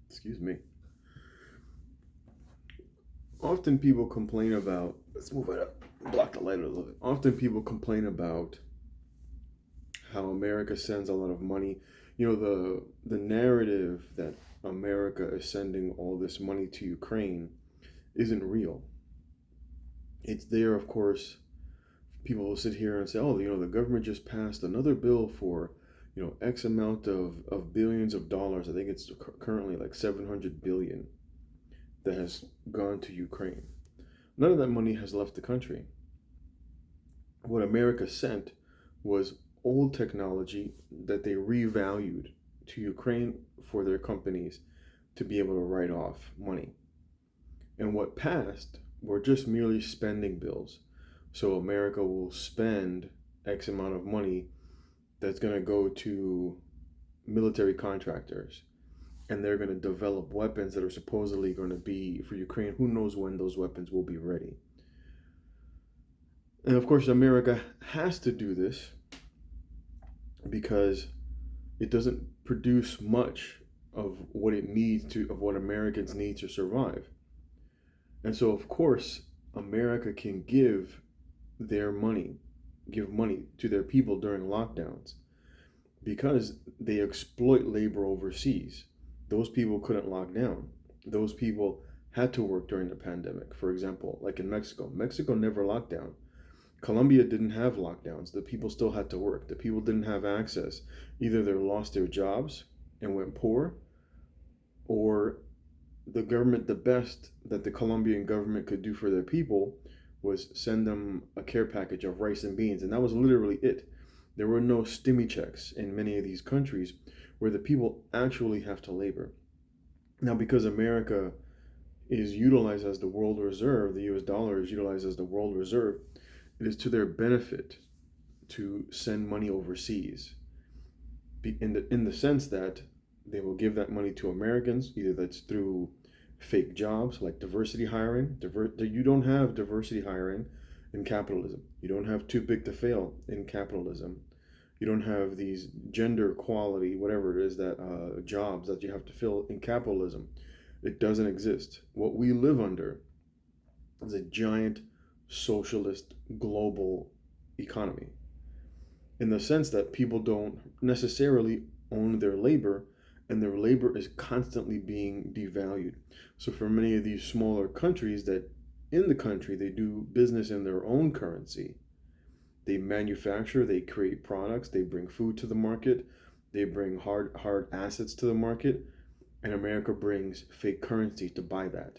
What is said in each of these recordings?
Excuse me. Often people complain about, let's move it up, block the light a little bit. Often people complain about how America sends a lot of money. The narrative that America is sending all this money to Ukraine isn't real. It's there, of course. People will sit here and say, oh, the government just passed another bill for, X amount of billions of dollars. I think it's currently like 700 billion that has gone to Ukraine. None of that money has left the country. What America sent was old technology that they revalued to Ukraine for their companies to be able to write off money. And what passed were just merely spending bills. So America will spend X amount of money that's going to go to military contractors, and they're going to develop weapons that are supposedly going to be for Ukraine. Who knows when those weapons will be ready? And of course, America has to do this because it doesn't produce much of what it needs to, of what Americans need to survive. And so, of course, America can give money to their people during lockdowns because they exploit labor overseas. Those people couldn't lock down. Those people had to work during the pandemic. For example, like in Mexico, Mexico never locked down. Colombia didn't have lockdowns. The people still had to work. The people didn't have access. Either they lost their jobs and went poor, or the best that the Colombian government could do for their people was send them a care package of rice and beans. And that was literally it. There were no stimmy checks in many of these countries where the people actually have to labor. Now, because America is utilized as the world reserve, the US dollar is utilized as the world reserve, it is to their benefit to send money overseas in the sense that they will give that money to Americans. Either that's through fake jobs like diversity hiring. You don't have diversity hiring in capitalism. You don't have too big to fail in capitalism. You don't have these gender equality, whatever it is, that jobs that you have to fill in capitalism. It doesn't exist. What we live under is a giant socialist global economy, in the sense that people don't necessarily own their labor, and their labor is constantly being devalued. So for many of these smaller countries that in the country they do business in their own currency, they manufacture, they create products, they bring food to the market, they bring hard assets to the market, and America brings fake currency to buy that.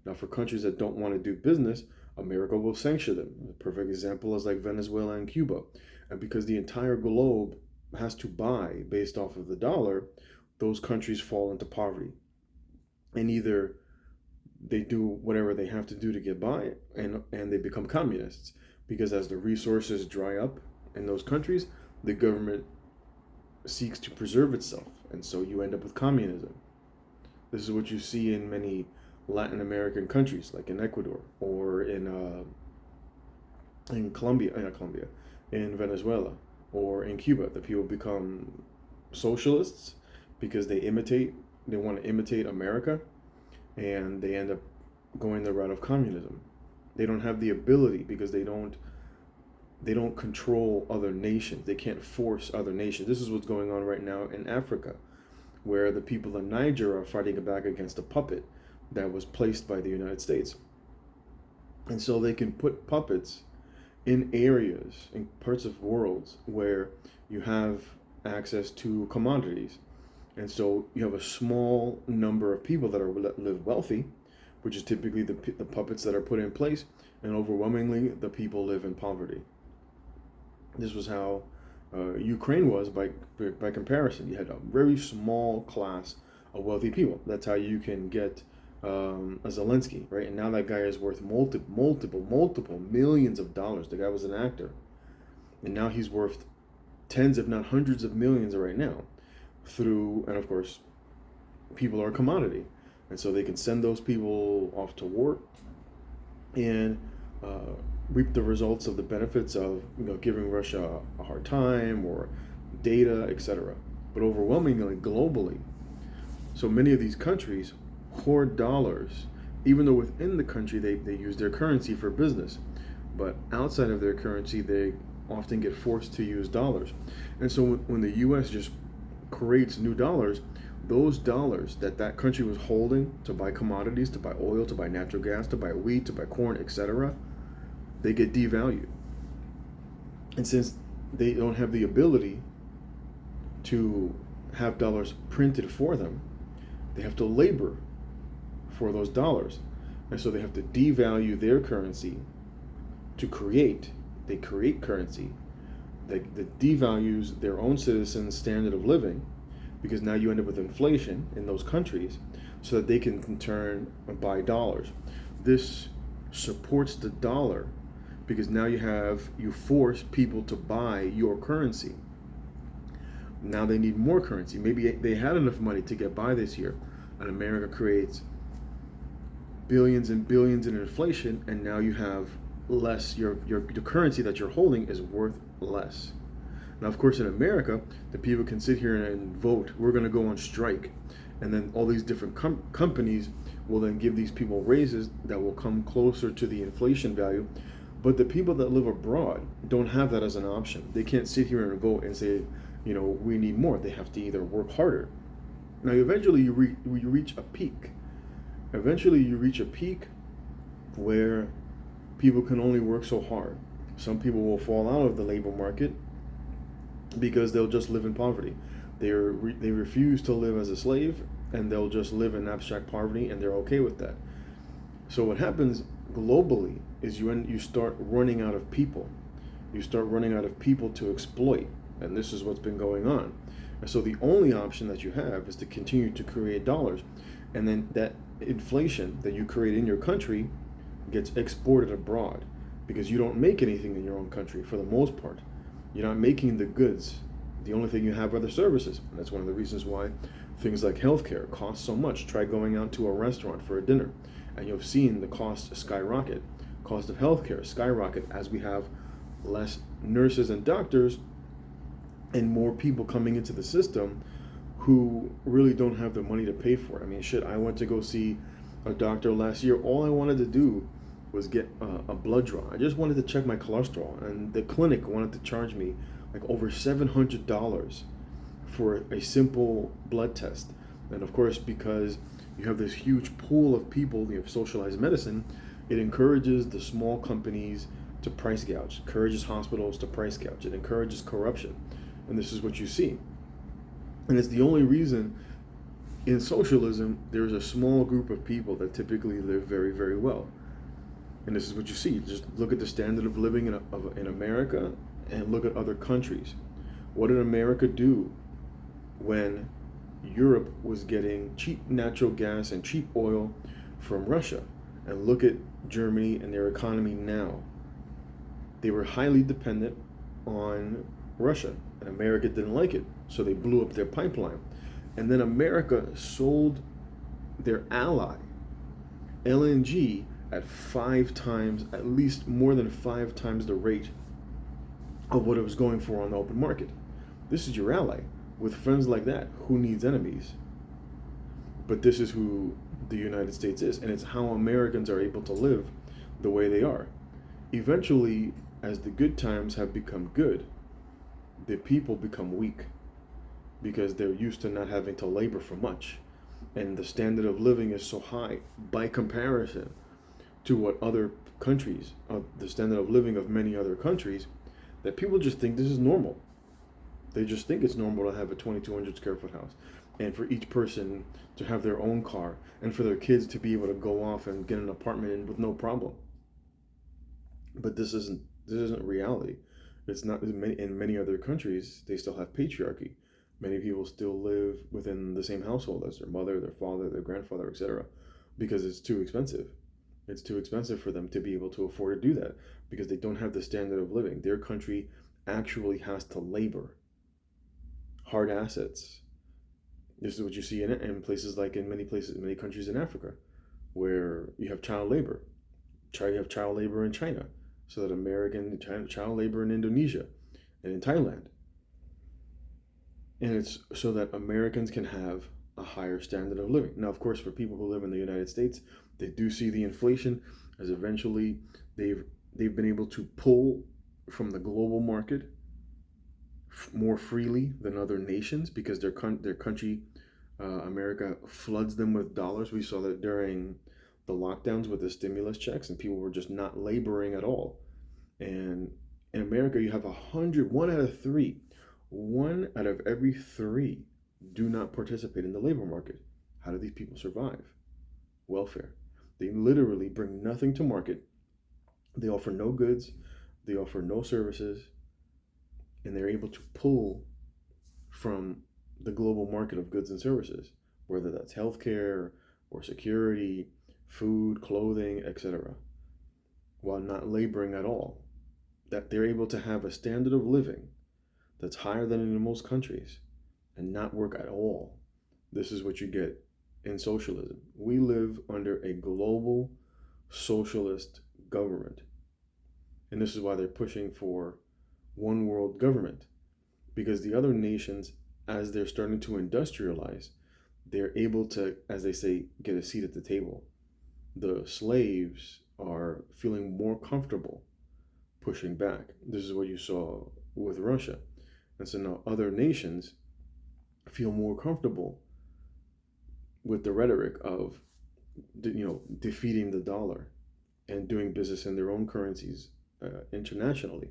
Now for countries that don't want to do business, America will sanction them. A perfect example is like Venezuela and Cuba. And because the entire globe has to buy based off of the dollar, those countries fall into poverty. And either they do whatever they have to do to get by, and they become communists. Because as the resources dry up in those countries, the government seeks to preserve itself. And so you end up with communism. This is what you see in many Latin American countries, like in Ecuador or in Colombia, in Venezuela, or in Cuba. The people become socialists because they want to imitate America, and they end up going the route of communism. They don't have the ability because they don't control other nations. They can't force other nations. This is what's going on right now in Africa, where the people in Niger are fighting back against a puppet that was placed by the United States. And so they can put puppets in areas, in parts of worlds where you have access to commodities. And so you have a small number of people that live wealthy, which is typically the puppets that are put in place, and overwhelmingly the people live in poverty. This was how Ukraine was by comparison. You had a very small class of wealthy people. That's how you can get a Zelensky, right? And now that guy is worth multiple millions of dollars. The guy was an actor, and now he's worth tens, if not hundreds of millions right now. And of course, people are a commodity, and so they can send those people off to war and reap the results of the benefits of giving Russia a hard time or data, etc. But overwhelmingly, globally, So many of these countries hoard dollars, even though within the country they use their currency for business. But outside of their currency, they often get forced to use dollars. And so when the US just creates new dollars, those dollars that that country was holding to buy commodities, to buy oil, to buy natural gas, to buy wheat, to buy corn, etc., they get devalued. And since they don't have the ability to have dollars printed for them, they have to labor for those dollars. And so they have to devalue their currency to create. They create currency that devalues their own citizens' standard of living, because now you end up with inflation in those countries so that they can in turn buy dollars. This supports the dollar because now you force people to buy your currency. Now they need more currency. Maybe they had enough money to get by this year, and America creates billions and billions in inflation, and now you have less. The currency that you're holding is worth less. Now, of course, in America, the people can sit here and vote. We're going to go on strike, and then all these different companies will then give these people raises that will come closer to the inflation value. But the people that live abroad don't have that as an option. They can't sit here and vote and say, we need more. They have to either work harder. Now, eventually, you reach a peak. Eventually, you reach a peak where people can only work so hard. Some people will fall out of the labor market because they'll just live in poverty. They refuse to live as a slave, and they'll just live in abstract poverty, and they're okay with that. So what happens globally is you start running out of people. You start running out of people to exploit, and this is what's been going on. And so the only option that you have is to continue to create dollars, and then that inflation that you create in your country gets exported abroad, because you don't make anything in your own country for the most part. You're not making the goods. The only thing you have are the services. And that's one of the reasons why things like healthcare cost so much. Try going out to a restaurant for a dinner, and you've seen the cost skyrocket. Cost of healthcare skyrocket as we have less nurses and doctors and more people coming into the system who really don't have the money to pay for it. I mean, shit, I went to go see a doctor last year. All I wanted to do was get a blood draw. I just wanted to check my cholesterol, and the clinic wanted to charge me like over $700 for a simple blood test. And of course, because you have this huge pool of people, you have socialized medicine, it encourages the small companies to price gouge, encourages hospitals to price gouge, it encourages corruption. And this is what you see. And it's the only reason in socialism there's a small group of people that typically live very, very well. And this is what you see. Just look at the standard of living in America and look at other countries. What did America do when Europe was getting cheap natural gas and cheap oil from Russia? And look at Germany and their economy now. They were highly dependent on Russia, and America didn't like it, so they blew up their pipeline. And then America sold their ally, LNG, at 5 times, at least more than 5 times the rate of what it was going for on the open market. This is your ally. With friends like that, who needs enemies? But this is who the United States is, and it's how Americans are able to live the way they are. Eventually, as the good times have become good, the people become weak because they're used to not having to labor for much, and the standard of living is so high by comparison to what other countries, the standard of living of many other countries, that people just think this is normal. They just think it's normal to have a 2,200 square foot house, and for each person to have their own car, and for their kids to be able to go off and get an apartment in with no problem. But this isn't reality. It's not. In many other countries, they still have patriarchy. Many people still live within the same household as their mother, their father, their grandfather, etc., because it's too expensive. It's too expensive for them to be able to afford to do that because they don't have the standard of living. Their country actually has to labor. Hard assets. This is what you see in places like in many countries in Africa, where you have child labor. You have child labor in China, so that child labor in Indonesia and in Thailand. And it's so that Americans can have a higher standard of living. Now, of course, for people who live in the United States, they do see the inflation as eventually they've they've been able to pull from the global market more freely than other nations because their country, America, floods them with dollars. We saw that during the lockdowns with the stimulus checks, and people were just not laboring at all. And in America, you have 100, one out of every three do not participate in the labor market. How do these people survive? Welfare. They literally bring nothing to market. They offer no goods, they offer no services, and they're able to pull from the global market of goods and services, whether that's healthcare or security, food, clothing, etc., while not laboring at all. That they're able to have a standard of living that's higher than in most countries and not work at all. This is what you get in socialism. We live under a global socialist government. And this is why they're pushing for one world government, because the other nations, as they're starting to industrialize, they're able to, as they say, get a seat at the table. The slaves are feeling more comfortable pushing back. This is what you saw with Russia. And so now other nations feel more comfortable with the rhetoric of, defeating the dollar and doing business in their own currencies internationally.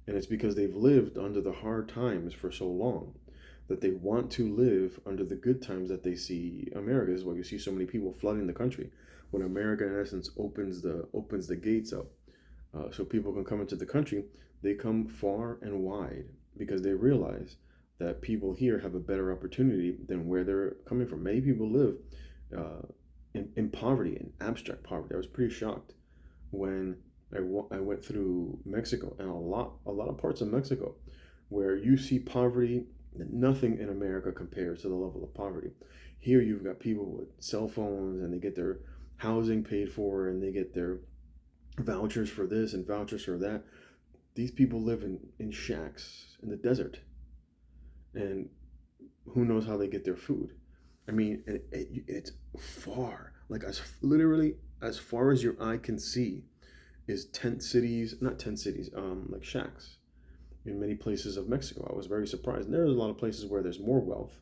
And it's because they've lived under the hard times for so long that they want to live under the good times that they see America. This is why you see so many people flooding the country. When America, in essence, opens the gates up so people can come into the country, they come far and wide because they realize that people here have a better opportunity than where they're coming from. Many people live in poverty, in abstract poverty. I was pretty shocked when I went through Mexico, and a lot of parts of Mexico where you see poverty. Nothing in America compares to the level of poverty. Here you've got people with cell phones, and they get their housing paid for, and they get their vouchers for this and vouchers for that. These people live in shacks in the desert, and who knows how they get their food. I mean, it's far, like literally as far as your eye can see is tent cities, not tent cities, like shacks in many places of Mexico. I was very surprised. And there's a lot of places where there's more wealth,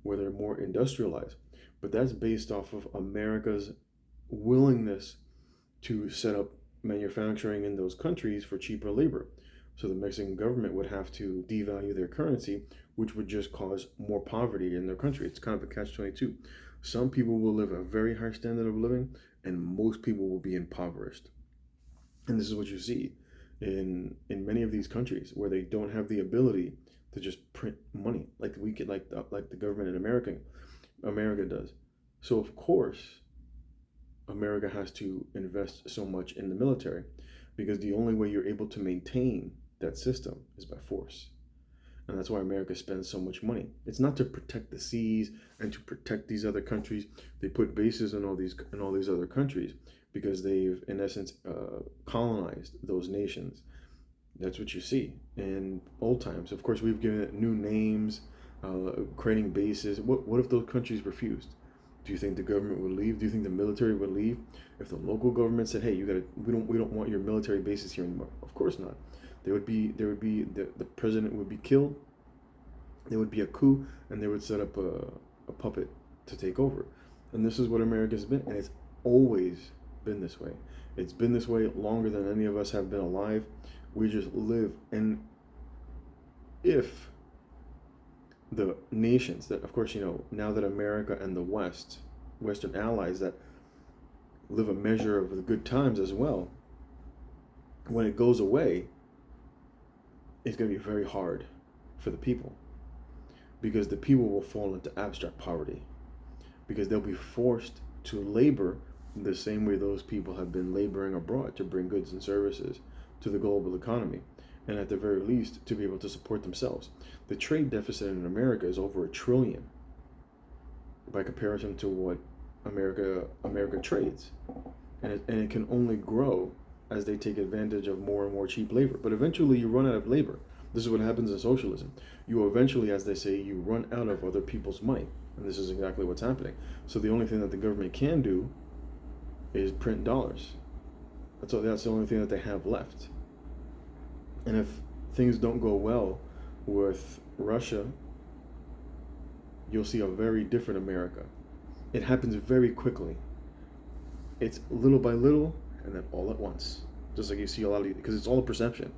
where they're more industrialized, but that's based off of America's willingness to set up manufacturing in those countries for cheaper labor. So the Mexican government would have to devalue their currency, which would just cause more poverty in their country. It's kind of a catch-22. Some people will live a very high standard of living, and most people will be impoverished. And this is what you see in many of these countries where they don't have the ability to just print money like we could, like the government in America does. So of course, America has to invest so much in the military because the only way you're able to maintain that system is by force. And that's why America spends so much money. It's not to protect the seas and to protect these other countries. They put bases in all these other countries because they've, in essence, colonized those nations. That's what you see in old times. Of course, we've given it new names, creating bases. What if those countries refused? Do you think the government would leave? Do you think the military would leave if the local government said, "Hey, we don't want your military bases here anymore"? Of course not. The president would be killed. There would be a coup, and they would set up a puppet to take over. And this is what America's been, and it's always been this way. It's been this way longer than any of us have been alive. We just live, and if the nations that, of course, now that America and the Western allies that live a measure of the good times as well, when it goes away, it's going to be very hard for the people because the people will fall into abstract poverty because they'll be forced to labor the same way those people have been laboring abroad to bring goods and services to the global economy, and at the very least to be able to support themselves. The trade deficit in America is over $1 trillion by comparison to what America trades, and it can only grow as they take advantage of more and more cheap labor. But eventually you run out of labor. This is what happens in socialism. You eventually, as they say, you run out of other people's money. And this is exactly what's happening. So the only thing that the government can do is print dollars. That's the only thing that they have left. And if things don't go well with Russia, you'll see a very different America. It happens very quickly. It's little by little and then all at once. Just like you see a lot of, because it's all a perception.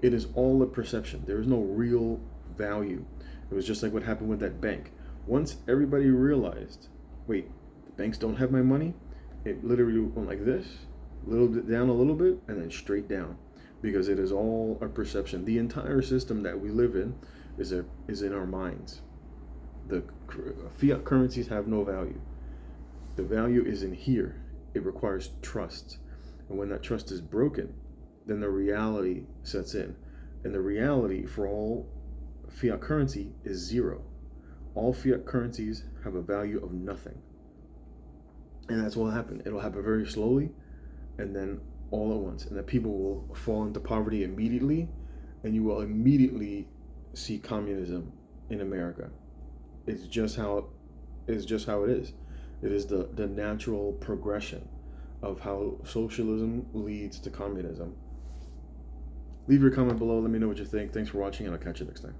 It is all a perception. There is no real value. It was just like what happened with that bank. Once everybody realized, wait, the banks don't have my money, it literally went like this, a little bit down a little bit, and then straight down. Because it is all a perception. The entire system that we live in is in our minds. The fiat currencies have no value. The value is in here. It requires trust. And when that trust is broken, then the reality sets in. And the reality for all fiat currency is zero. All fiat currencies have a value of nothing. And that's what will happen. It'll happen very slowly and then all at once. And that people will fall into poverty immediately, and you will immediately see communism in America. It's just how it is. It is the natural progression of how socialism leads to communism. Leave your comment below. Let me know what you think. Thanks for watching, and I'll catch you next time.